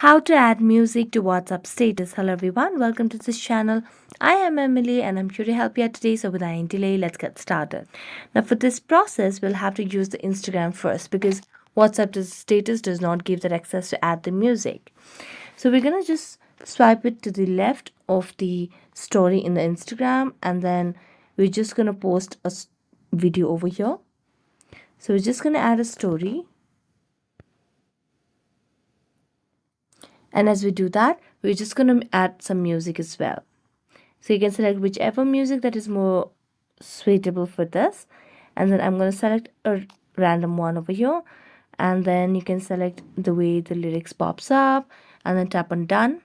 How to add music to WhatsApp status. Hello everyone, welcome to this channel. I am Emily and I'm here to help you out today. So without any delay, let's get started. Now for this process, we'll have to use the Instagram first because status does not give that access to add the music. So we're gonna just swipe it to the left of the story in the Instagram, and then we're just gonna post a video over here. So we're just gonna add a story. And as we do that, we're just going to add some music as well. So you can select whichever music that is more suitable for this. And then I'm going to select a random one over here. And then you can select the way the lyrics pops up. And then tap on done.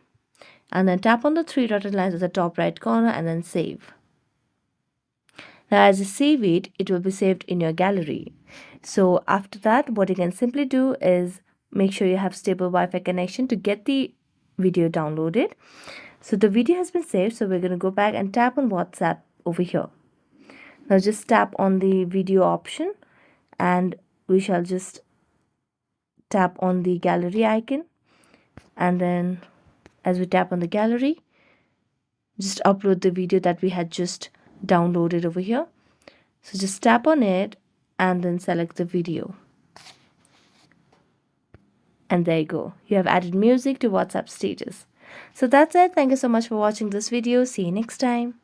And then tap on the three dotted lines at the top right corner and then save. Now as you save it, it will be saved in your gallery. So after that, what you can simply do is make sure you have stable Wi-Fi connection to get the video downloaded. So the video has been saved, so we're going to go back and tap on WhatsApp over here. Now just tap on the video option and we shall just tap on the gallery icon, and then as we tap on the gallery, just upload the video that we had just downloaded over here. So just tap on it and then select the video. And there you go. You have added music to WhatsApp status. So that's it. Thank you so much for watching this video. See you next time.